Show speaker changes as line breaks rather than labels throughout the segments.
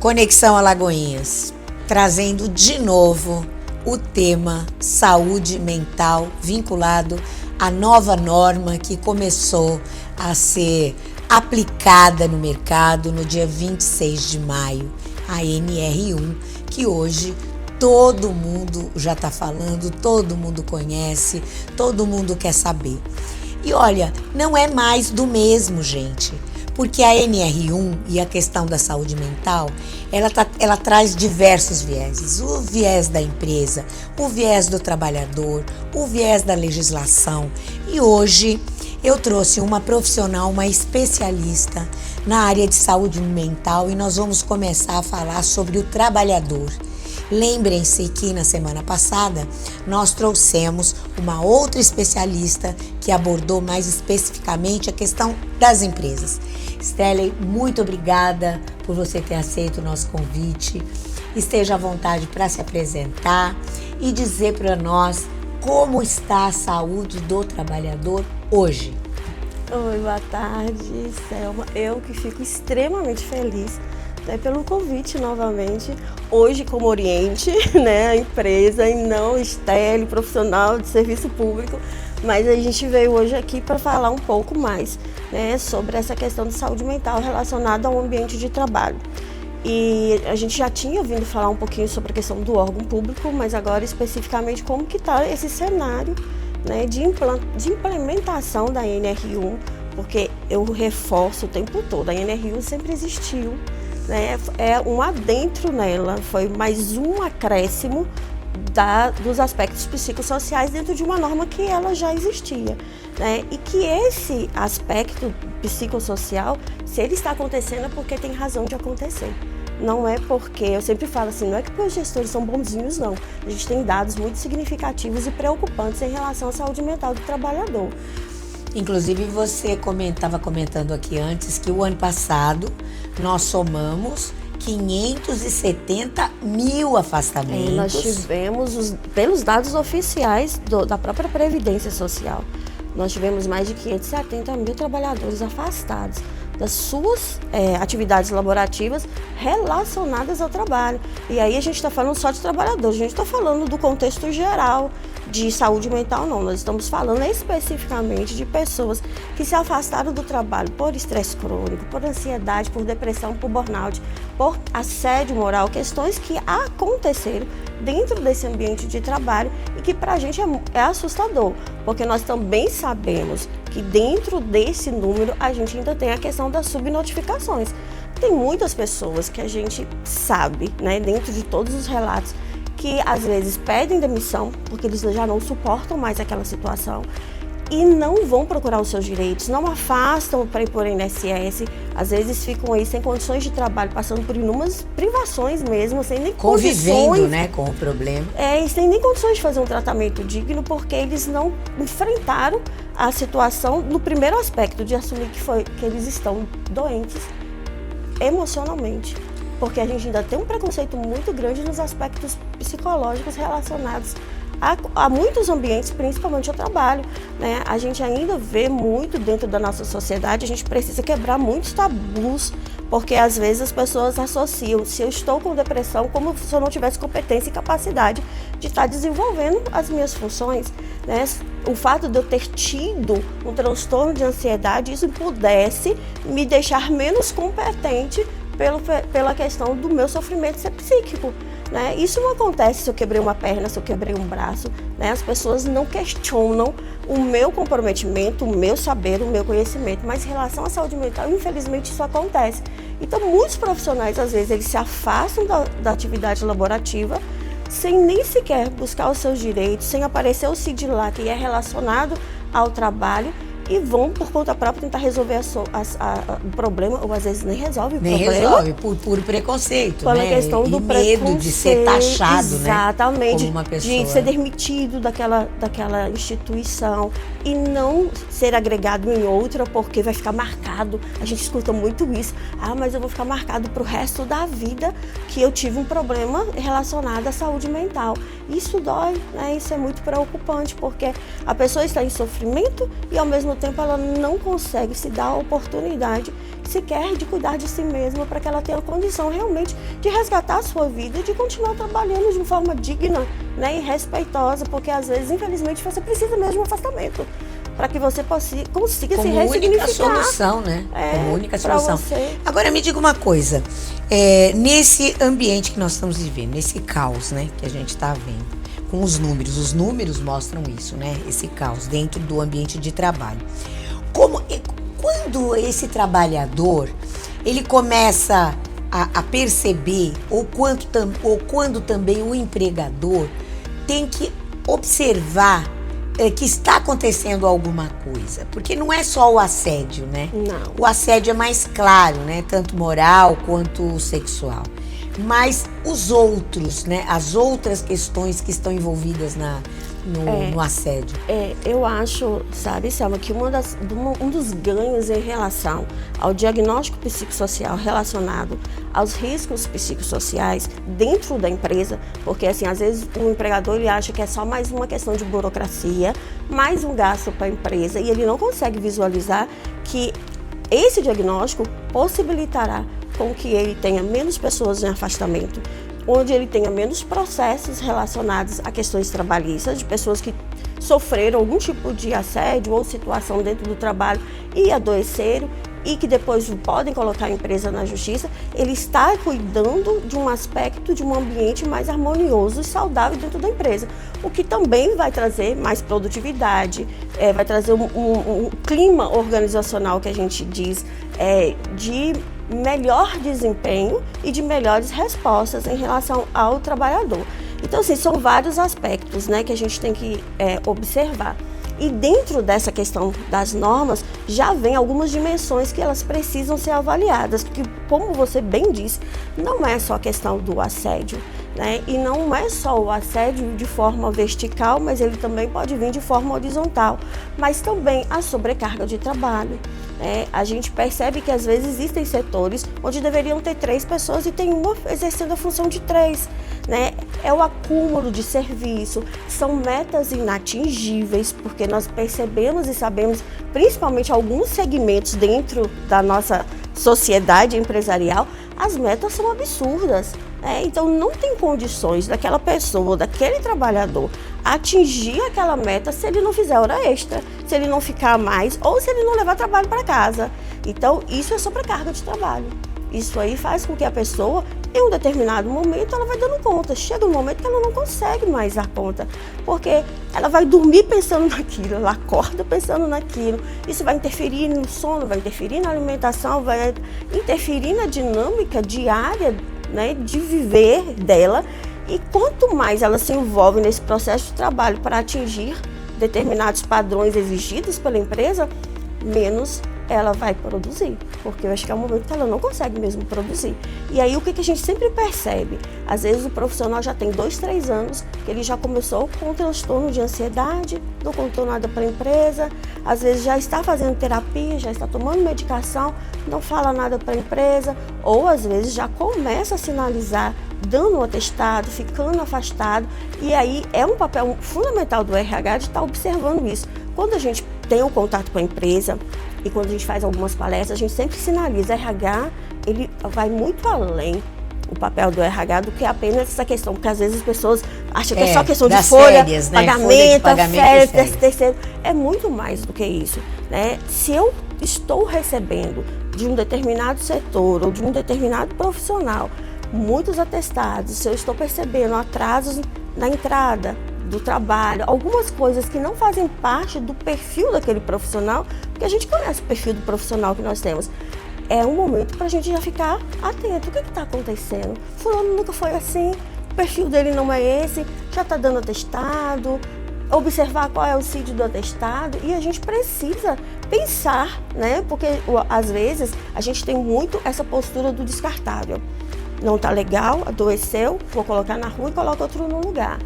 Conexão Alagoinhas, trazendo de novo o tema saúde mental vinculado à nova norma que começou a ser aplicada no mercado no dia 26 de maio, a NR1, que hoje todo mundo já está falando, todo mundo conhece, todo mundo quer saber. E olha, não é mais do mesmo, gente. Porque a NR1 e a questão da saúde mental, ela traz diversos vieses. O viés da empresa, o viés do trabalhador, o viés da legislação. E hoje eu trouxe uma profissional, uma especialista na área de saúde mental e nós vamos começar a falar sobre o trabalhador. Lembrem-se que na semana passada nós trouxemos uma outra especialista que abordou mais especificamente a questão das empresas. Stelly, muito obrigada por você ter aceito o nosso convite. Esteja à vontade para se apresentar e dizer para nós como está a saúde do trabalhador hoje.
Oi, boa tarde, Selma. Eu que fico extremamente feliz pelo convite novamente, hoje como Oriente, a empresa, e não Stelly, profissional de serviço público, mas a gente veio hoje aqui para falar um pouco mais sobre essa questão de saúde mental relacionada ao ambiente de trabalho. E a gente já tinha ouvido falar um pouquinho sobre a questão do órgão público, mas agora especificamente como que está esse cenário de implementação da NR1, porque eu reforço o tempo todo, a NR1 sempre existiu, é um adentro nela, foi mais um acréscimo dos aspectos psicossociais dentro de uma norma que ela já existia. E que esse aspecto psicossocial, se ele está acontecendo é porque tem razão de acontecer. Não é porque, eu sempre falo assim, não é que os gestores são bonzinhos, não. A gente tem dados muito significativos e preocupantes em relação à saúde mental do trabalhador.
Inclusive, você estava comentando aqui antes que o ano passado nós somamos 570 mil afastamentos.
Nós tivemos, pelos dados oficiais da própria Previdência Social, nós tivemos mais de 570 mil trabalhadores afastados das suas atividades laborativas relacionadas ao trabalho. E aí a gente está falando só de trabalhadores, a gente está falando do contexto geral de saúde mental, não. Nós estamos falando especificamente de pessoas que se afastaram do trabalho por estresse crônico, por ansiedade, por depressão, por burnout, por assédio moral, questões que aconteceram dentro desse ambiente de trabalho e que para a gente é assustador, porque nós também sabemos que dentro desse número a gente ainda tem a questão das subnotificações. Tem muitas pessoas que a gente sabe, dentro de todos os relatos, que às vezes pedem demissão porque eles já não suportam mais aquela situação e não vão procurar os seus direitos, não afastam para ir por INSS, às vezes ficam aí sem condições de trabalho, passando por inúmeras privações mesmo, sem nem
convivendo, com o problema.
E sem nem condições de fazer um tratamento digno, porque eles não enfrentaram a situação no primeiro aspecto de assumir que eles estão doentes emocionalmente. Porque a gente ainda tem um preconceito muito grande nos aspectos psicológicos relacionados a muitos ambientes, principalmente ao trabalho. A gente ainda vê muito dentro da nossa sociedade, a gente precisa quebrar muitos tabus, porque às vezes as pessoas associam, se eu estou com depressão, como se eu não tivesse competência e capacidade de estar desenvolvendo as minhas funções. O fato de eu ter tido um transtorno de ansiedade, isso pudesse me deixar menos competente pela questão do meu sofrimento ser psíquico. Isso não acontece se eu quebrei uma perna, se eu quebrei um braço. As pessoas não questionam o meu comprometimento, o meu saber, o meu conhecimento, mas em relação à saúde mental, infelizmente isso acontece. Então muitos profissionais, às vezes, eles se afastam da atividade laborativa sem nem sequer buscar os seus direitos, sem aparecer o CID lá que é relacionado ao trabalho, e vão por conta própria tentar resolver o problema, ou às vezes nem resolve o problema.
Nem resolve, por preconceito,
pela questão do
medo de ser taxado,
exatamente,
como uma pessoa.
De ser demitido daquela instituição e não ser agregado em outra, porque vai ficar marcado. A gente escuta muito isso. Mas eu vou ficar marcado para o resto da vida que eu tive um problema relacionado à saúde mental. Isso dói, Isso é muito preocupante, porque a pessoa está em sofrimento e ao mesmo tempo ela não consegue se dar a oportunidade sequer de cuidar de si mesma para que ela tenha a condição realmente de resgatar a sua vida e de continuar trabalhando de uma forma digna, né, e respeitosa, porque às vezes, infelizmente, você precisa mesmo de um afastamento para que você consiga se ressignificar.
Como única solução, né? Como única solução.
Você.
Agora me diga uma coisa, nesse ambiente que nós estamos vivendo, nesse caos, né, que a gente está vendo, com os números mostram isso, né? Esse caos dentro do ambiente de trabalho. Quando esse trabalhador ele começa a perceber, ou quando também o empregador tem que observar que está acontecendo alguma coisa, porque não é só o assédio, né?
Não.
O assédio é mais claro, né? Tanto moral quanto sexual. Mas os outros, né? As outras questões que estão envolvidas no assédio.
Eu acho, sabe, Selma, que um dos ganhos em relação ao diagnóstico psicossocial relacionado aos riscos psicossociais dentro da empresa, porque assim, às vezes o empregador ele acha que é só mais uma questão de burocracia, mais um gasto para a empresa, e ele não consegue visualizar que esse diagnóstico possibilitará com que ele tenha menos pessoas em afastamento, onde ele tenha menos processos relacionados a questões trabalhistas, de pessoas que sofreram algum tipo de assédio ou situação dentro do trabalho e adoeceram e que depois podem colocar a empresa na justiça. Ele está cuidando de um aspecto, de um ambiente mais harmonioso e saudável dentro da empresa, o que também vai trazer mais produtividade, vai trazer um clima organizacional que a gente diz de melhor desempenho e de melhores respostas em relação ao trabalhador. Então, assim, são vários aspectos, né, que a gente tem que observar. E dentro dessa questão das normas, já vem algumas dimensões que elas precisam ser avaliadas, porque, como você bem disse, não é só a questão do assédio, né? E não é só o assédio de forma vertical, mas ele também pode vir de forma horizontal, mas também a sobrecarga de trabalho. A gente percebe que às vezes existem setores onde deveriam ter 3 pessoas e tem uma exercendo a função de 3, né? É o acúmulo de serviço, são metas inatingíveis, porque nós percebemos e sabemos, principalmente alguns segmentos dentro da nossa sociedade empresarial, as metas são absurdas. Então não tem condições daquela pessoa, daquele trabalhador atingir aquela meta se ele não fizer hora extra, se ele não ficar mais ou se ele não levar trabalho para casa. Então isso é sobrecarga de trabalho. Isso aí faz com que a pessoa, em um determinado momento, ela vai dando conta. Chega um momento que ela não consegue mais dar conta, porque ela vai dormir pensando naquilo, ela acorda pensando naquilo. Isso vai interferir no sono, vai interferir na alimentação, vai interferir na dinâmica diária, né, de viver dela. E quanto mais ela se envolve nesse processo de trabalho para atingir determinados padrões exigidos pela empresa, menos ela vai produzir, porque eu acho que é um momento que ela não consegue mesmo produzir. E aí o que a gente sempre percebe? Às vezes o profissional já tem 2, 3 anos, que ele já começou com um transtorno de ansiedade, não contou nada para a empresa, às vezes já está fazendo terapia, já está tomando medicação, não fala nada para a empresa, ou às vezes já começa a sinalizar, dando um atestado, ficando afastado, e aí é um papel fundamental do RH de estar observando isso. Quando a gente tem um contato com a empresa e quando a gente faz algumas palestras, a gente sempre sinaliza, RH, ele vai muito além, o papel do RH, do que apenas essa questão, porque às vezes as pessoas acham que é só questão de folha,
férias, né?
pagamento, férias, terceiro, é muito mais do que isso, né? Se eu estou recebendo de um determinado setor ou de um determinado profissional muitos atestados, se eu estou percebendo atrasos na entrada do trabalho, algumas coisas que não fazem parte do perfil daquele profissional, porque a gente conhece o perfil do profissional que nós temos, é um momento para a gente já ficar atento. O que está acontecendo? Fulano nunca foi assim, o perfil dele não é esse, já está dando atestado, observar qual é o CID do atestado, e a gente precisa pensar, né? Porque às vezes a gente tem muito essa postura do descartável. Não está legal, adoeceu, vou colocar na rua e coloco outro no lugar,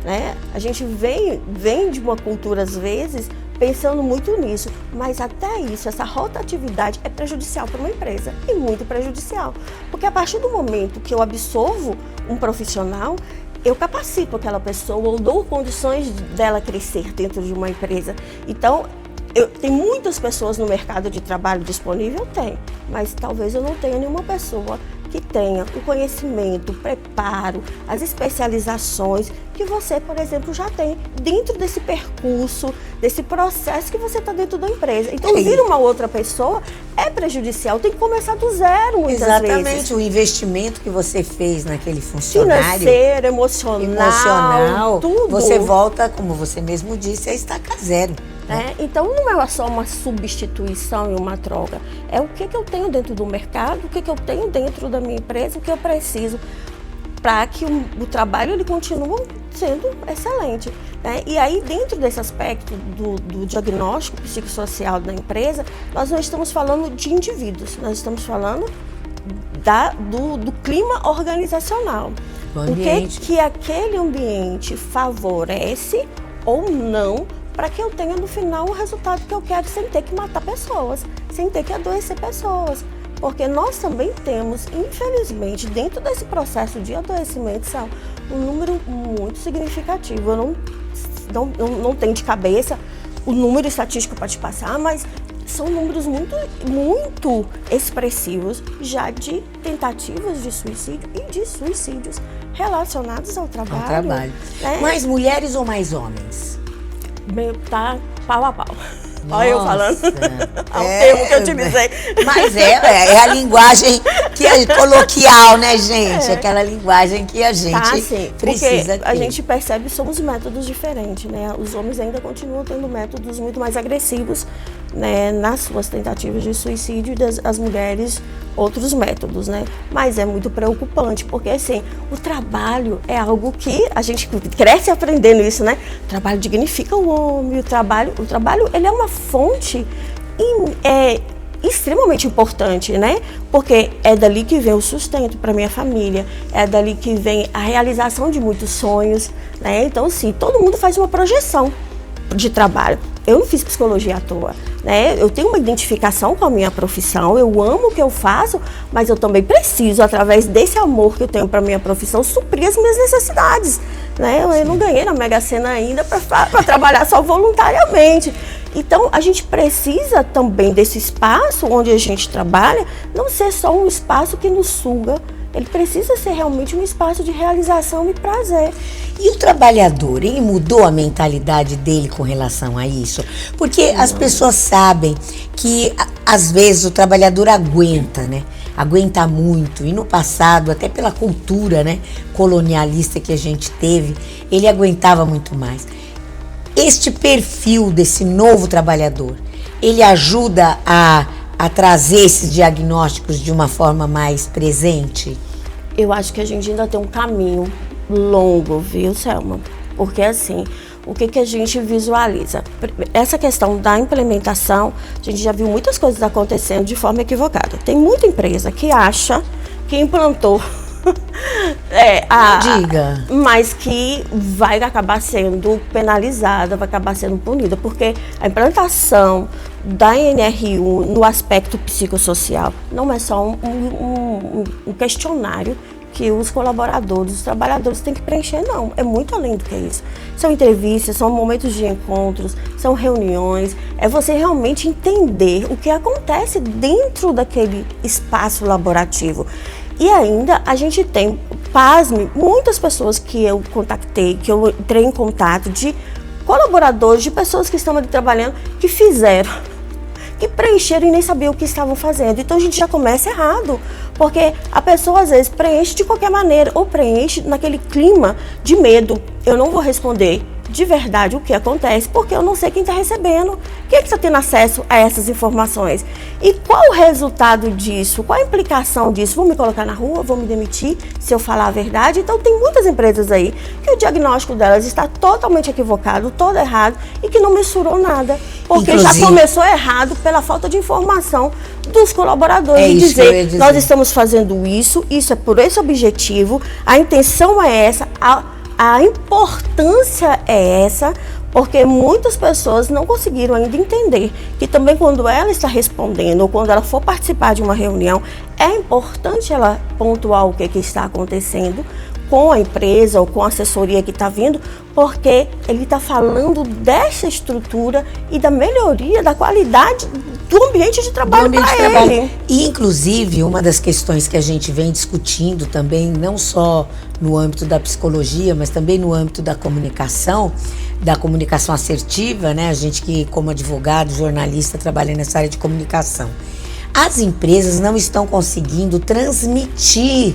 né? A gente vem de uma cultura, às vezes, pensando muito nisso, mas até isso, essa rotatividade é prejudicial para uma empresa, e muito prejudicial, porque a partir do momento que eu absorvo um profissional, eu capacito aquela pessoa ou dou condições dela crescer dentro de uma empresa. Então, Tem muitas pessoas no mercado de trabalho disponível? Tem, mas talvez eu não tenha nenhuma pessoa que tenha o conhecimento, o preparo, as especializações que você, por exemplo, já tem dentro desse percurso, desse processo que você está dentro da empresa. Então, vir uma outra pessoa é prejudicial, tem que começar do zero muitas vezes.
Exatamente, o investimento que você fez naquele funcionário...
Financeiro, emocional, tudo.
Você volta, como você mesmo disse, a estaca zero.
Então não é só uma substituição e uma troca, é o que eu tenho dentro do mercado, o que eu tenho dentro da minha empresa, o que eu preciso para que o trabalho ele continue sendo excelente. E aí, dentro desse aspecto do diagnóstico psicossocial da empresa, nós não estamos falando de indivíduos, nós estamos falando do clima organizacional. O que aquele ambiente favorece ou não para que eu tenha no final o resultado que eu quero, sem ter que matar pessoas, sem ter que adoecer pessoas. Porque nós também temos, infelizmente, dentro desse processo de adoecimento, um número muito significativo. Eu não tenho de cabeça o número estatístico para te passar, mas são números muito, muito expressivos já de tentativas de suicídio e de suicídios relacionados ao trabalho.
Mais mulheres ou mais homens?
Tá pau a pau. Olha eu falando. É o termo que eu utilizei.
Mas é a linguagem que é coloquial, né, gente? Aquela linguagem que a gente precisa ter.
A gente percebe que somos métodos diferentes, né? Os homens ainda continuam tendo métodos muito mais agressivos, né, nas suas tentativas de suicídio, e as mulheres outros métodos, né? Mas é muito preocupante, porque assim, o trabalho é algo que a gente cresce aprendendo isso, né? O trabalho dignifica o homem, o trabalho ele é uma fonte extremamente importante, né? Porque é dali que vem o sustento para minha família, é dali que vem a realização de muitos sonhos, né? Então, assim, todo mundo faz uma projeção de trabalho. Eu não fiz psicologia à toa, né? Eu tenho uma identificação com a minha profissão, eu amo o que eu faço, mas eu também preciso, através desse amor que eu tenho para a minha profissão, suprir as minhas necessidades, né? Eu não ganhei na Mega Sena ainda para trabalhar só voluntariamente. Então, a gente precisa também desse espaço onde a gente trabalha, não ser só um espaço que nos suga. Ele precisa ser realmente um espaço de realização e prazer.
E o trabalhador, ele mudou a mentalidade dele com relação a isso? Porque as pessoas sabem que, às vezes, o trabalhador aguenta, né? Aguenta muito. E no passado, até pela cultura, né, colonialista que a gente teve, ele aguentava muito mais. Este perfil desse novo trabalhador, ele ajuda a trazer esses diagnósticos de uma forma mais presente?
Eu acho que a gente ainda tem um caminho longo, viu, Selma? Porque assim, o que a gente visualiza? Essa questão da implementação, a gente já viu muitas coisas acontecendo de forma equivocada. Tem muita empresa que acha que implantou mas que vai acabar sendo penalizada, vai acabar sendo punida, porque a implantação da NR1 no aspecto psicossocial não é só um questionário que os colaboradores, os trabalhadores têm que preencher, não. É muito além do que isso. São entrevistas, são momentos de encontros, são reuniões. É você realmente entender o que acontece dentro daquele espaço laborativo. E ainda a gente tem, pasme, muitas pessoas que eu contatei, que eu entrei em contato, de colaboradores, de pessoas que estão ali trabalhando, que fizeram, que preencheram e nem sabiam o que estavam fazendo. Então a gente já começa errado, porque a pessoa às vezes preenche de qualquer maneira, ou preenche naquele clima de medo. Eu não vou responder de verdade o que acontece, porque eu não sei quem está recebendo, quem é que está tendo acesso a essas informações. E qual o resultado disso? Qual a implicação disso? Vão me colocar na rua? Vão me demitir se eu falar a verdade? Então tem muitas empresas aí que o diagnóstico delas está totalmente equivocado, todo errado, e que não mensurou nada, porque já começou errado pela falta de informação dos colaboradores. E dizer, nós estamos fazendo isso é por esse objetivo, a intenção é essa, a importância é essa, porque muitas pessoas não conseguiram ainda entender que também quando ela está respondendo ou quando ela for participar de uma reunião, é importante ela pontuar o que está acontecendo, com a empresa ou com a assessoria que está vindo, porque ele está falando dessa estrutura e da melhoria da qualidade do ambiente de trabalho para ele.
E, inclusive, uma das questões que a gente vem discutindo também, não só no âmbito da psicologia, mas também no âmbito da comunicação assertiva, né? A gente que, como advogado, jornalista, trabalha nessa área de comunicação. As empresas não estão conseguindo transmitir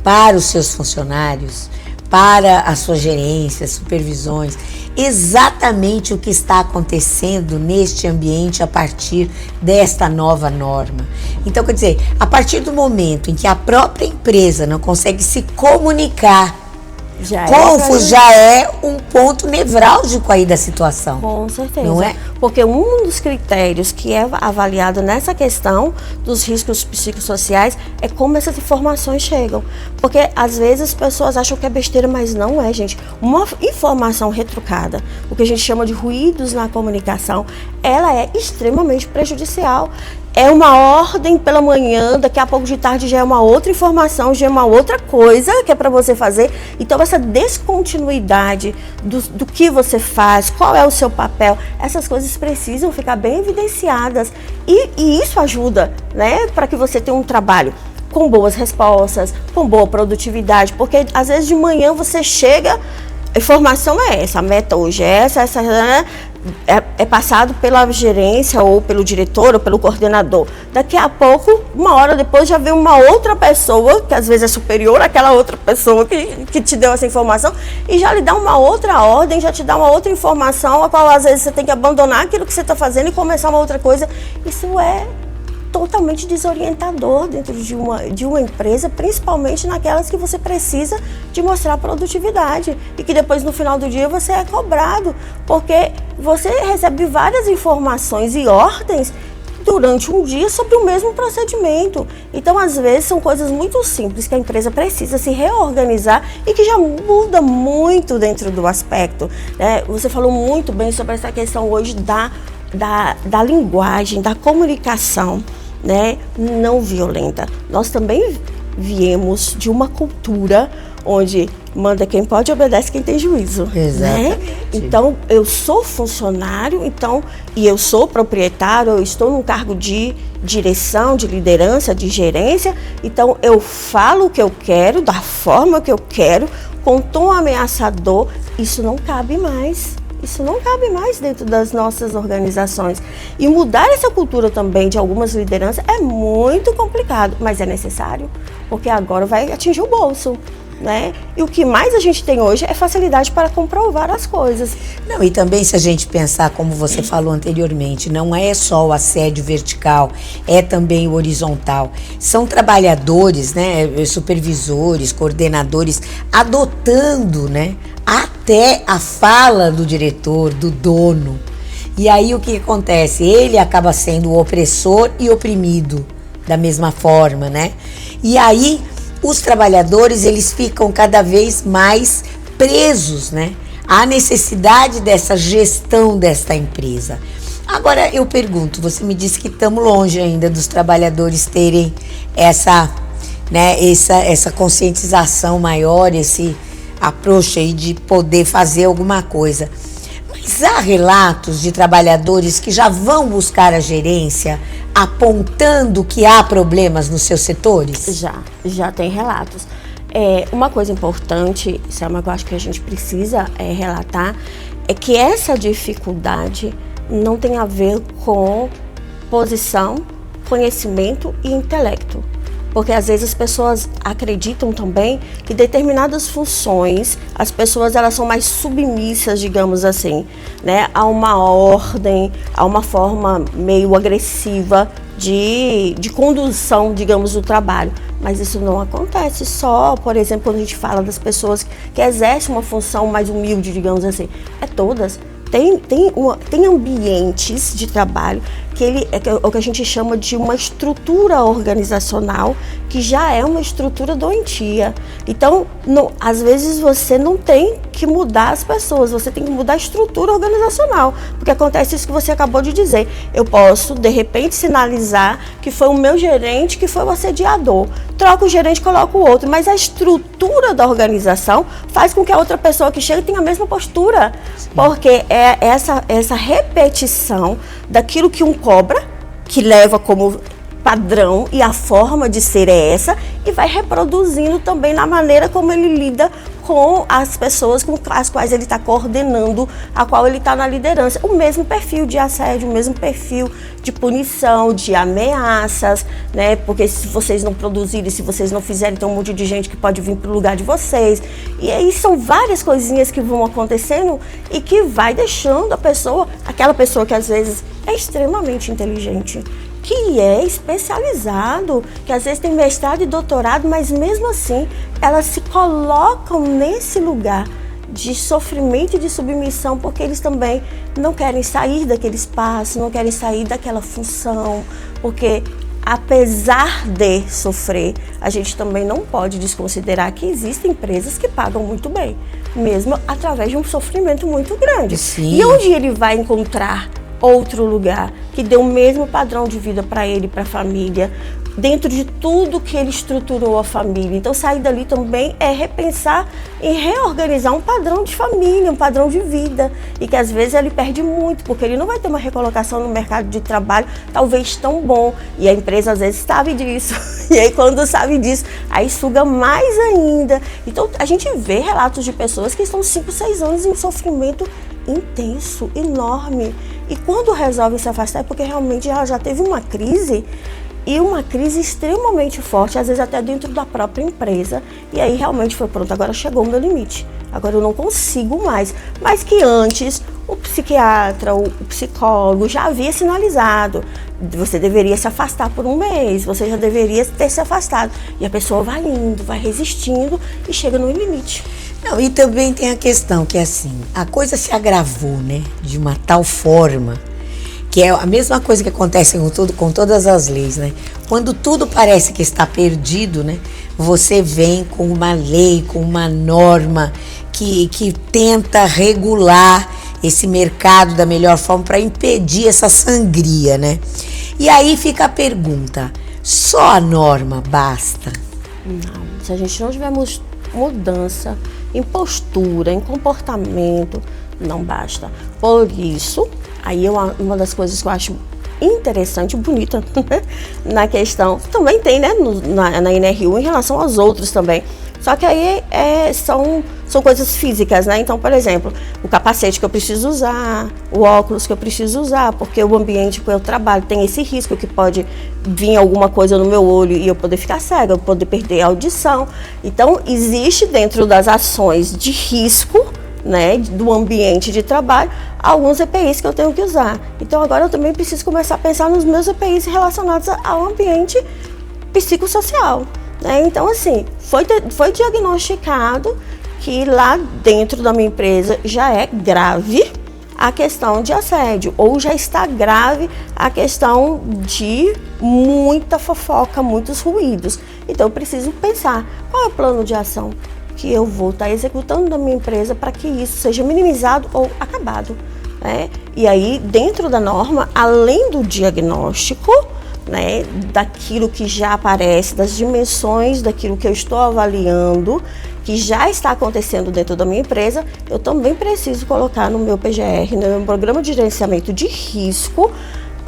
para os seus funcionários, para as suas gerências, supervisões, exatamente o que está acontecendo neste ambiente a partir desta nova norma. Então, quer dizer, a partir do momento em que a própria empresa não consegue se comunicar, já é um ponto nevrálgico aí da situação.
Com certeza.
Não é?
Porque um dos critérios que é avaliado nessa questão dos riscos psicossociais é como essas informações chegam. Porque às vezes as pessoas acham que é besteira, mas não é, gente. Uma informação retrucada, o que a gente chama de ruídos na comunicação, ela é extremamente prejudicial. É uma ordem pela manhã, daqui a pouco de tarde já é uma outra informação, já é uma outra coisa que é para você fazer. Então essa descontinuidade do que você faz, qual é o seu papel, essas coisas precisam ficar bem evidenciadas. E isso ajuda, né, para que você tenha um trabalho com boas respostas, com boa produtividade, porque às vezes de manhã você chega, a informação é essa, a meta hoje é essa, né? É passado pela gerência ou pelo diretor ou pelo coordenador. Daqui a pouco, uma hora depois, já vem uma outra pessoa, que às vezes é superior àquela outra pessoa que te deu essa informação, e já lhe dá uma outra ordem, já te dá uma outra informação, a qual às vezes você tem que abandonar aquilo que você está fazendo e começar uma outra coisa. Isso é totalmente desorientador dentro de uma empresa, principalmente naquelas que você precisa de mostrar produtividade e que depois no final do dia você é cobrado, porque você recebe várias informações e ordens durante um dia sobre o mesmo procedimento. Então, às vezes, são coisas muito simples que a empresa precisa se reorganizar e que já muda muito dentro do aspecto, né? Você falou muito bem sobre essa questão hoje da linguagem, da comunicação, né, não violenta. Nós também viemos de uma cultura onde manda quem pode, obedece quem tem juízo.
Exatamente.
Né? Então, eu sou funcionário, e eu sou proprietário, eu estou num cargo de direção, de liderança, de gerência, então eu falo o que eu quero, da forma que eu quero, com tom ameaçador. Isso não cabe mais. Isso não cabe mais dentro das nossas organizações. E mudar essa cultura também de algumas lideranças é muito complicado, mas é necessário, porque agora vai atingir o bolso, né? E o que mais a gente tem hoje é facilidade para comprovar as coisas.
Não, e também se a gente pensar, como você falou anteriormente, não é só o assédio vertical, é também o horizontal. São trabalhadores, né, supervisores, coordenadores, adotando, né, até a fala do diretor, do dono. E aí o que acontece? Ele acaba sendo o opressor e oprimido da mesma forma, né? E aí os trabalhadores, eles ficam cada vez mais presos, né, à necessidade dessa gestão desta empresa. Agora eu pergunto, você me disse que estamos longe ainda dos trabalhadores terem essa conscientização maior, esse approach aí de poder fazer alguma coisa. Mas há relatos de trabalhadores que já vão buscar a gerência apontando que há problemas nos seus setores?
Já tem relatos. Uma coisa importante, Selma, que eu acho que a gente precisa relatar, é que essa dificuldade não tem a ver com posição, conhecimento e intelecto. Porque às vezes as pessoas acreditam também que determinadas funções, as pessoas elas são mais submissas, digamos assim, né, a uma ordem, a uma forma meio agressiva de condução, digamos, do trabalho. Mas isso não acontece só, por exemplo, quando a gente fala das pessoas que exercem uma função mais humilde, digamos assim. É todas. Tem ambientes de trabalho que é o que a gente chama de uma estrutura organizacional que já é uma estrutura doentia. Então, às vezes você não tem que mudar as pessoas, você tem que mudar a estrutura organizacional, porque acontece isso que você acabou de dizer. Eu posso, de repente, sinalizar que foi o meu gerente que foi o assediador. troca o gerente, coloca o outro, mas a estrutura da organização faz com que a outra pessoa que chega tenha a mesma postura, porque é essa repetição daquilo que um cobra, que leva como padrão e a forma de ser é essa, e vai reproduzindo também na maneira como ele lida com as pessoas com as quais ele está coordenando, a qual ele está na liderança. O mesmo perfil de assédio, o mesmo perfil de punição, de ameaças, né? Porque se vocês não produzirem, se vocês não fizerem, tem um monte de gente que pode vir para o lugar de vocês. E aí são várias coisinhas que vão acontecendo e que vai deixando a pessoa, aquela pessoa que às vezes é extremamente inteligente, que é especializado, que às vezes tem mestrado e doutorado, mas mesmo assim elas se colocam nesse lugar de sofrimento e de submissão, porque eles também não querem sair daquele espaço, não querem sair daquela função, porque apesar de sofrer, a gente também não pode desconsiderar que existem empresas que pagam muito bem, mesmo através de um sofrimento muito grande.
Sim.
E onde ele vai encontrar outro lugar que dê o mesmo padrão de vida para ele e para a família, dentro de tudo que ele estruturou a família? Então, sair dali também é repensar e reorganizar um padrão de família, um padrão de vida, e que às vezes ele perde muito, porque ele não vai ter uma recolocação no mercado de trabalho talvez tão bom, e a empresa às vezes sabe disso, e aí quando sabe disso, aí suga mais ainda. Então, a gente vê relatos de pessoas que estão 5, 6 anos em sofrimento intenso, enorme, e quando resolvem se afastar é porque realmente ela já teve uma crise, e uma crise extremamente forte, às vezes até dentro da própria empresa, e aí realmente foi pronto, agora chegou o meu limite, agora eu não consigo mais, mas que antes o psiquiatra, o psicólogo já havia sinalizado, você deveria se afastar por um mês, você já deveria ter se afastado, e a pessoa vai indo, vai resistindo e chega no limite.
Não, e também tem a questão que é assim, a coisa se agravou, né, de uma tal forma, que é a mesma coisa que acontece com todas as leis, né? Quando tudo parece que está perdido, né, você vem com uma lei, com uma norma que tenta regular esse mercado da melhor forma para impedir essa sangria, né? E aí fica a pergunta, só a norma basta?
Não, se a gente não tiver mudança em postura, em comportamento, não basta. Por isso, aí uma das coisas que eu acho interessante, bonita, né? Na questão, também tem, né, na NRU em relação aos outros também. Só que aí são coisas físicas, né? Então, por exemplo, o capacete que eu preciso usar, o óculos que eu preciso usar, porque o ambiente que eu trabalho tem esse risco que pode vir alguma coisa no meu olho e eu poder ficar cega, eu poder perder a audição. Então, existe dentro das ações de risco, né, do ambiente de trabalho, alguns EPIs que eu tenho que usar. Então, agora eu também preciso começar a pensar nos meus EPIs relacionados ao ambiente psicossocial, né? Então, assim, foi diagnosticado que lá dentro da minha empresa já é grave a questão de assédio, ou já está grave a questão de muita fofoca, muitos ruídos. Então, eu preciso pensar qual é o plano de ação que eu vou estar executando na minha empresa para que isso seja minimizado ou acabado, né? E aí, dentro da norma, além do diagnóstico, né, daquilo que já aparece, das dimensões daquilo que eu estou avaliando, que já está acontecendo dentro da minha empresa, eu também preciso colocar no meu PGR, no meu programa de gerenciamento de risco,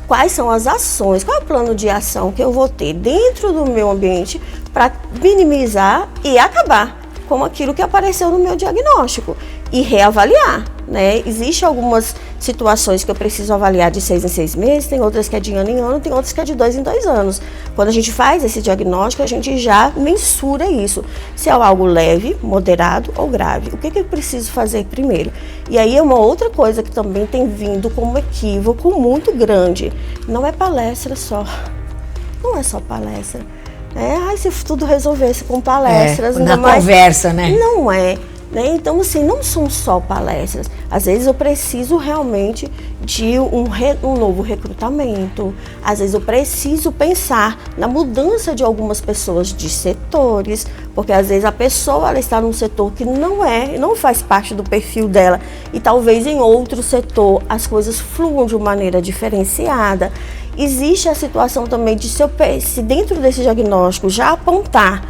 quais são as ações, qual é o plano de ação que eu vou ter dentro do meu ambiente para minimizar e acabar com aquilo que apareceu no meu diagnóstico e reavaliar, né? Existem algumas situações que eu preciso avaliar de 6 em 6 meses, tem outras que é de ano em ano, tem outras que é de 2 em 2 anos. Quando a gente faz esse diagnóstico, a gente já mensura isso, se é algo leve, moderado ou grave. O que eu preciso fazer primeiro? E aí é uma outra coisa que também tem vindo como equívoco muito grande. Não é palestra só, não é só palestra. Se tudo resolvesse com palestras...
na conversa, né?
Não é. Né? Então, assim, não são só palestras. Às vezes eu preciso realmente de um novo recrutamento. Às vezes eu preciso pensar na mudança de algumas pessoas de setores, porque às vezes a pessoa ela está num setor que não faz parte do perfil dela, e talvez em outro setor as coisas fluam de uma maneira diferenciada. existe a situação também de se dentro desse diagnóstico já apontar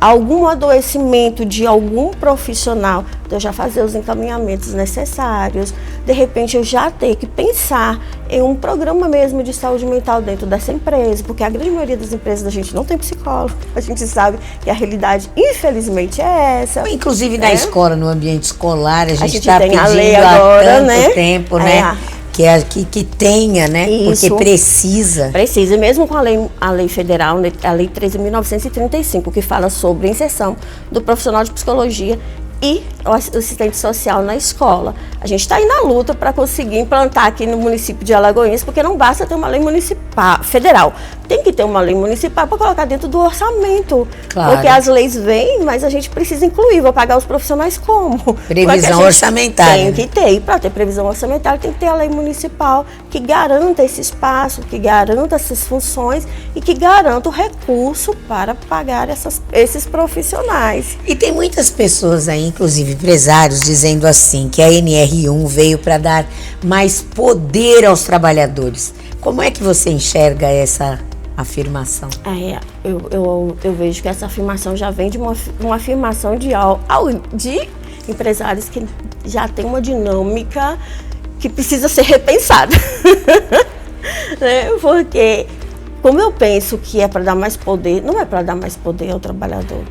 algum adoecimento de algum profissional, eu já fazer os encaminhamentos necessários, de repente eu já ter que pensar em um programa mesmo de saúde mental dentro dessa empresa, porque a grande maioria das empresas da gente não tem psicólogo, a gente sabe que a realidade infelizmente é essa.
Inclusive na escola, no ambiente escolar, a gente está
tem
pedindo
a lei agora,
há tanto tempo, né? Que tenha, né?
Isso.
Porque precisa.
Precisa, mesmo com a lei federal, a lei 13.935, que fala sobre a inserção do profissional de psicologia e o assistente social na escola. A gente está aí na luta para conseguir implantar aqui no município de Alagoinhas, porque não basta ter uma lei municipal, federal. Tem que ter uma lei municipal para colocar dentro do orçamento. Claro. Porque as leis vêm, mas a gente precisa incluir. Vou pagar os profissionais como?
Previsão orçamentária.
Tem que ter. E para ter previsão orçamentária, tem que ter a lei municipal que garanta esse espaço, que garanta essas funções e que garanta o recurso para pagar esses profissionais.
E tem muitas pessoas aí, inclusive empresários, dizendo assim, que a NR1 veio para dar mais poder aos trabalhadores. Como é que você enxerga essa afirmação?
Eu vejo que essa afirmação já vem de uma afirmação de empresários que já tem uma dinâmica que precisa ser repensada. Né? Porque, como eu penso que é para dar mais poder, não é para dar mais poder ao trabalhador,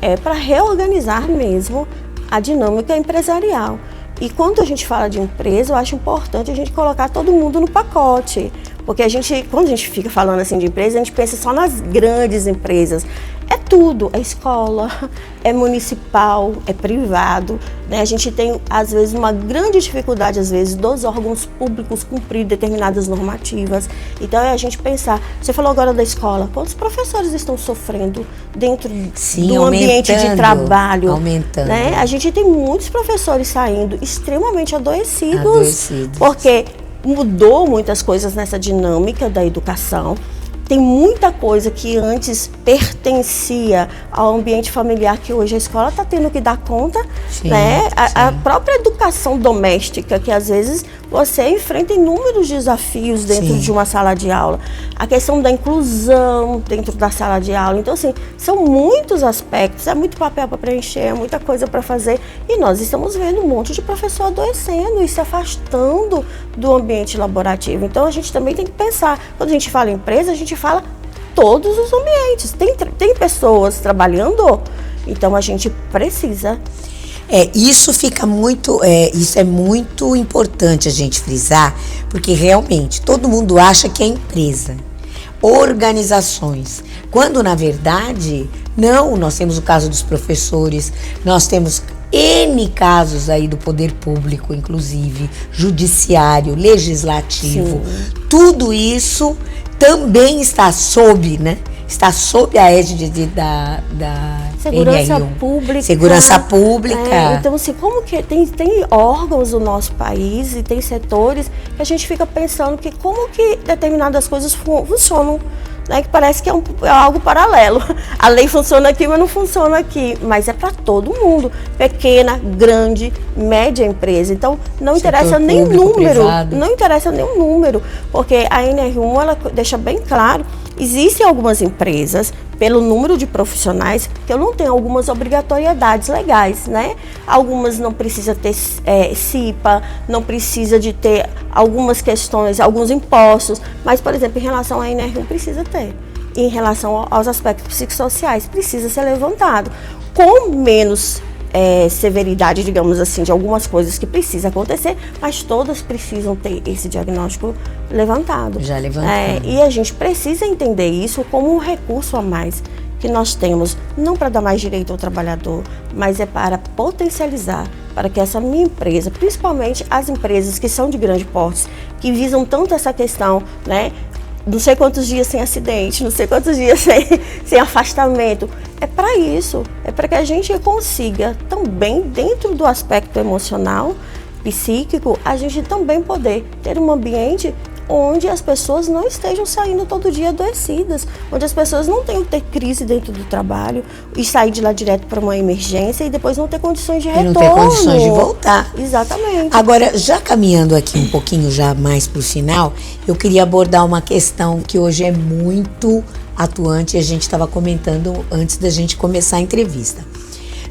é para reorganizar mesmo a dinâmica empresarial. E quando a gente fala de empresa, eu acho importante a gente colocar todo mundo no pacote. Porque quando a gente fica falando assim de empresa, a gente pensa só nas grandes empresas. É tudo, é escola, é municipal, é privado, né? A gente tem, às vezes, uma grande dificuldade, às vezes, dos órgãos públicos cumprir determinadas normativas. Então, é a gente pensar, você falou agora da escola, quantos professores estão sofrendo dentro do ambiente de trabalho?
Aumentando.
Né? A gente tem muitos professores saindo extremamente adoecidos. Porque mudou muitas coisas nessa dinâmica da educação. Tem muita coisa que antes pertencia ao ambiente familiar que hoje a escola está tendo que dar conta, né? A própria educação doméstica, que às vezes você enfrenta inúmeros desafios dentro de uma sala de aula. A questão da inclusão dentro da sala de aula. Então, assim, são muitos aspectos, é muito papel para preencher, é muita coisa para fazer. E nós estamos vendo um monte de professor adoecendo e se afastando do ambiente laborativo. Então, a gente também tem que pensar, quando a gente fala em empresa, a gente fala todos os ambientes. Tem pessoas trabalhando, então a gente precisa.
Isso é muito importante a gente frisar, porque realmente todo mundo acha que é empresa, organizações, quando na verdade não. Nós temos o caso dos professores, nós temos N casos aí do poder público, inclusive judiciário, legislativo. Tudo isso também está sob, né? Está sob a égide da
Segurança
NR1.
Pública.
Segurança Pública.
Então, assim, como que tem órgãos do nosso país e tem setores que a gente fica pensando que como que determinadas coisas funcionam, né? Que parece que é algo paralelo. A lei funciona aqui, mas não funciona aqui. Mas é para todo mundo. Pequena, grande, média empresa. Então, não interessa nem o número. Não interessa nem o número. Porque a NR1, ela deixa bem claro, existem algumas empresas, pelo número de profissionais, que eu não tenho algumas obrigatoriedades legais, né? Algumas não precisa ter CIPA, não precisa de ter algumas questões, alguns impostos, mas, por exemplo, em relação à NR1 precisa ter. E em relação aos aspectos psicossociais, precisa ser levantado. Com menos severidade, digamos assim, de algumas coisas que precisam acontecer, mas todas precisam ter esse diagnóstico levantado.
Já levantado.
E a gente precisa entender isso como um recurso a mais que nós temos, não para dar mais direito ao trabalhador, mas é para potencializar, para que essa minha empresa, principalmente as empresas que são de grande porte, que visam tanto essa questão, né? Não sei quantos dias sem acidente, não sei quantos dias sem afastamento. É para isso, é para que a gente consiga também, dentro do aspecto emocional, psíquico, a gente também poder ter um ambiente onde as pessoas não estejam saindo todo dia adoecidas, onde as pessoas não tenham que ter crise dentro do trabalho e sair de lá direto para uma emergência e depois não ter condições de retorno.
E não ter condições de voltar.
Exatamente.
Agora, já caminhando aqui um pouquinho já mais para o final, eu queria abordar uma questão que hoje é muito atuante e a gente estava comentando antes da gente começar a entrevista.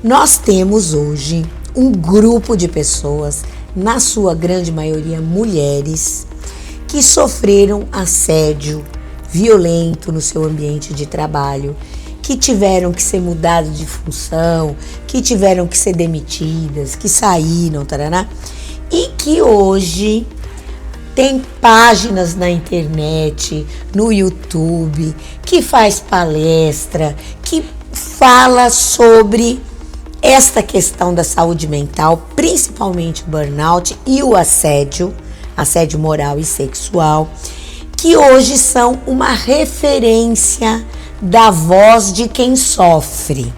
Nós temos hoje um grupo de pessoas, na sua grande maioria mulheres, que sofreram assédio violento no seu ambiente de trabalho, que tiveram que ser mudadas de função, que tiveram que ser demitidas, que saíram, taraná, e que hoje tem páginas na internet, no YouTube, que faz palestra, que fala sobre esta questão da saúde mental, principalmente o burnout e o assédio moral e sexual, que hoje são uma referência da voz de quem sofre.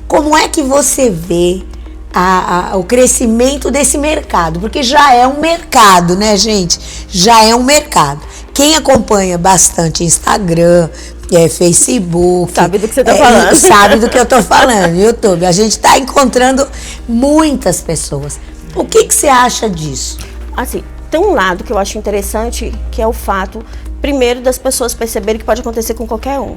Como é que você vê o crescimento desse mercado? Porque já é um mercado, né, gente? Já é um mercado. Quem acompanha bastante Instagram, Facebook,
sabe do que você está falando.
Sabe do que eu estou falando, YouTube. A gente está encontrando muitas pessoas. O que você acha disso?
Assim, tem um lado que eu acho interessante, que é o fato, primeiro, das pessoas perceberem que pode acontecer com qualquer um.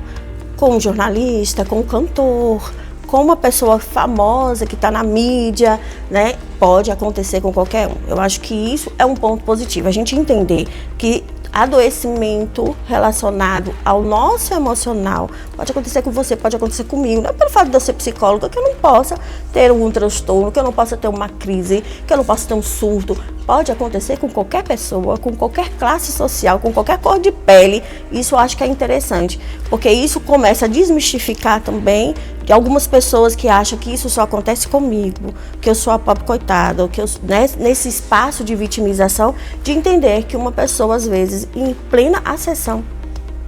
Com um jornalista, com um cantor, com uma pessoa famosa que está na mídia, né? Pode acontecer com qualquer um. Eu acho que isso é um ponto positivo. A gente entender que adoecimento relacionado ao nosso emocional pode acontecer com você, pode acontecer comigo. Não é pelo fato de eu ser psicóloga que eu não possa ter um transtorno, que eu não possa ter uma crise, que eu não possa ter um surto. Pode acontecer com qualquer pessoa, com qualquer classe social, com qualquer cor de pele. Isso eu acho que é interessante, porque isso começa a desmistificar também de algumas pessoas que acham que isso só acontece comigo, que eu sou a pobre coitada, ou que eu, né, nesse espaço de vitimização, de entender que uma pessoa, às vezes, em plena ascensão,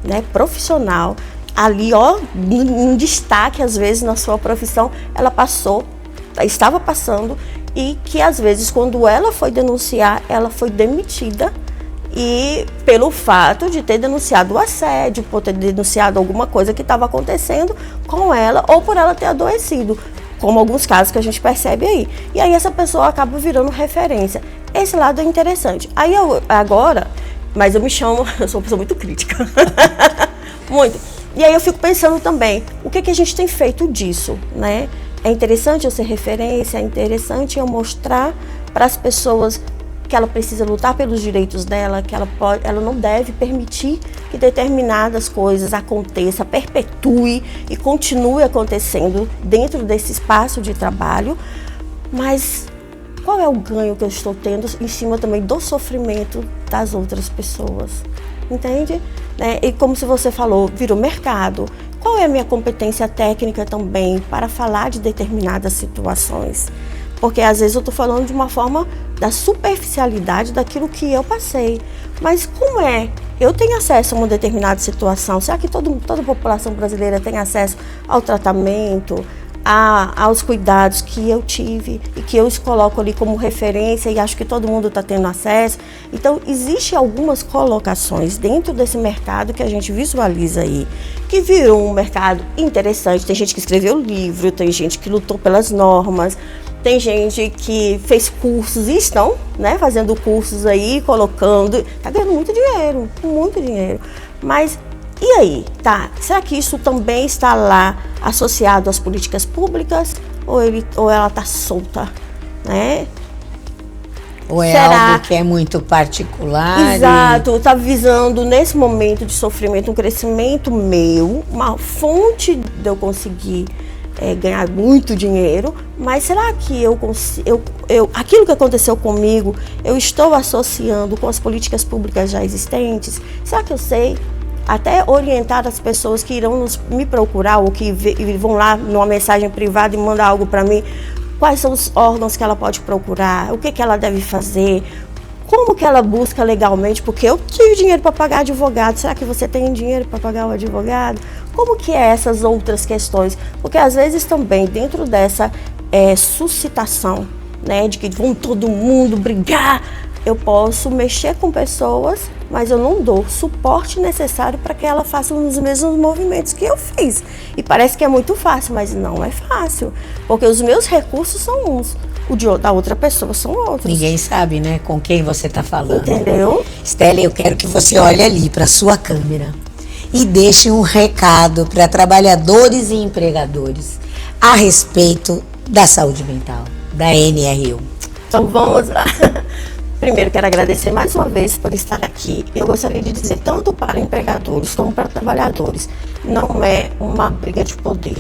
né, profissional, ali, ó, um destaque, às vezes, na sua profissão, ela estava passando, e que, às vezes, quando ela foi denunciar, ela foi demitida, e pelo fato de ter denunciado o assédio, por ter denunciado alguma coisa que estava acontecendo com ela, ou por ela ter adoecido, como alguns casos que a gente percebe aí. E aí essa pessoa acaba virando referência. Esse lado é interessante. Aí mas eu sou uma pessoa muito crítica. Muito. E aí eu fico pensando também, o que a gente tem feito disso, né? É interessante eu ser referência, é interessante eu mostrar para as pessoas que ela precisa lutar pelos direitos dela, que ela não deve permitir que determinadas coisas aconteçam, perpetue e continue acontecendo dentro desse espaço de trabalho. Mas qual é o ganho que eu estou tendo em cima também do sofrimento das outras pessoas? Entende? E como se você falou, virou mercado. Qual é a minha competência técnica também para falar de determinadas situações? Porque às vezes eu estou falando de uma forma da superficialidade daquilo que eu passei. Mas como é? Eu tenho acesso a uma determinada situação. Será que toda a população brasileira tem acesso ao tratamento, aos cuidados que eu tive e que eu os coloco ali como referência e acho que todo mundo está tendo acesso? Então, existem algumas colocações dentro desse mercado que a gente visualiza aí, que virou um mercado interessante. Tem gente que escreveu livro, tem gente que lutou pelas normas, tem gente que fez cursos e estão, né, fazendo cursos aí, colocando, tá ganhando muito dinheiro. Mas e aí, tá? Será que isso também está lá associado às políticas públicas ou ela tá solta, né?
Ou é algo que é muito particular?
Exato, tá visando nesse momento de sofrimento um crescimento meu, uma fonte de eu conseguir ganhar muito dinheiro, mas será que aquilo que aconteceu comigo, eu estou associando com as políticas públicas já existentes? Será que eu sei até orientar as pessoas que irão me procurar ou que vão lá numa mensagem privada e mandar algo para mim? Quais são os órgãos que ela pode procurar? O que ela deve fazer? Como que ela busca legalmente? Porque eu tive dinheiro para pagar advogado. Será que você tem dinheiro para pagar o advogado? Como que é essas outras questões? Porque às vezes também dentro dessa suscitação, né, de que vão todo mundo brigar, eu posso mexer com pessoas, mas eu não dou o suporte necessário para que ela faça os mesmos movimentos que eu fiz. E parece que é muito fácil, mas não é fácil, porque os meus recursos são uns, da outra pessoa são outros.
Ninguém sabe, né, com quem você está falando.
Entendeu?
Stella, eu quero que você olhe ali para sua câmera e deixe um recado para trabalhadores e empregadores a respeito da saúde mental, da NRU.
Então vamos lá. Primeiro, quero agradecer mais uma vez por estar aqui. Eu gostaria de dizer, tanto para empregadores como para trabalhadores, não é uma briga de poder.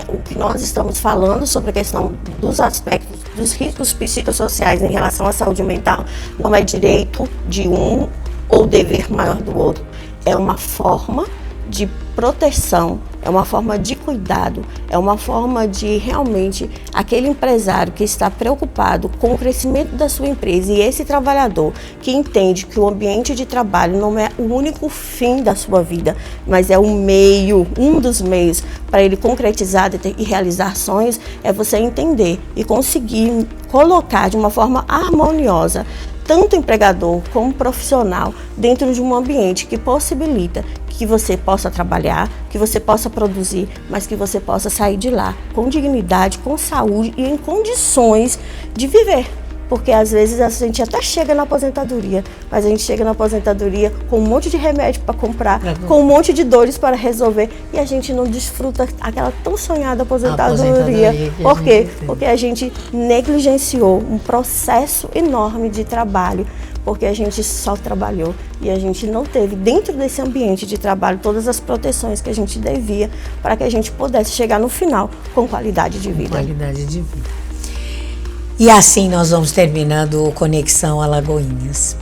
O que nós estamos falando sobre a questão dos aspectos, dos riscos psicossociais em relação à saúde mental, não é direito de um ou dever maior do outro. É uma forma de proteção, é uma forma de cuidado, é uma forma de realmente aquele empresário que está preocupado com o crescimento da sua empresa e esse trabalhador que entende que o ambiente de trabalho não é o único fim da sua vida, mas é um meio, um dos meios para ele concretizar e realizar sonhos, é você entender e conseguir colocar de uma forma harmoniosa tanto empregador como profissional dentro de um ambiente que possibilita que você possa trabalhar, que você possa produzir, mas que você possa sair de lá com dignidade, com saúde e em condições de viver. Porque às vezes a gente até chega na aposentadoria, mas a gente chega na aposentadoria com um monte de remédio para comprar, com um monte de dores para resolver e a gente não desfruta aquela tão sonhada aposentadoria. Por quê? Porque a gente negligenciou um processo enorme de trabalho, porque a gente só trabalhou e a gente não teve dentro desse ambiente de trabalho todas as proteções que a gente devia para que a gente pudesse chegar no final com qualidade de vida.
Qualidade de vida. E assim nós vamos terminando o Conexão Alagoinhas.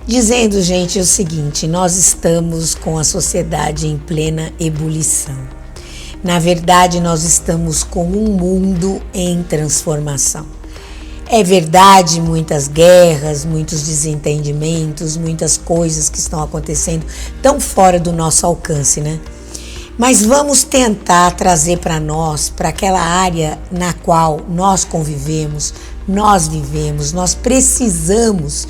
Dizendo, gente, o seguinte, nós estamos com a sociedade em plena ebulição. Na verdade, nós estamos com um mundo em transformação. É verdade, muitas guerras, muitos desentendimentos, muitas coisas que estão acontecendo tão fora do nosso alcance, né? Mas vamos tentar trazer para nós, para aquela área na qual nós convivemos, nós vivemos, nós precisamos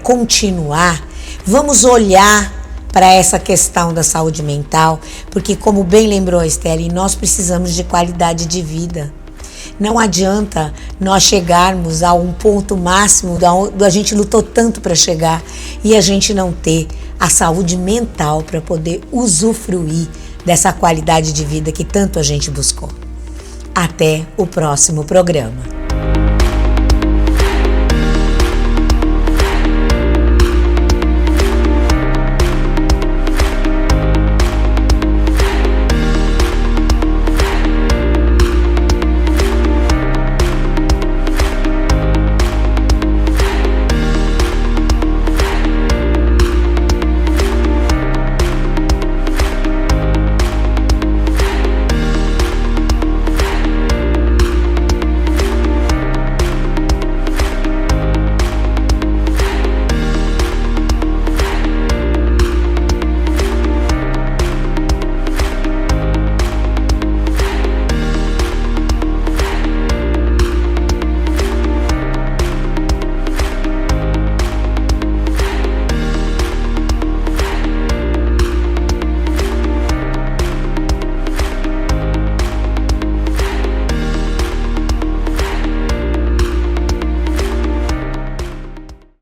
continuar. Vamos olhar para essa questão da saúde mental, porque como bem lembrou a Estelle, nós precisamos de qualidade de vida. Não adianta nós chegarmos a um ponto máximo da a gente lutou tanto para chegar e a gente não ter a saúde mental para poder usufruir dessa qualidade de vida que tanto a gente buscou. Até o próximo programa.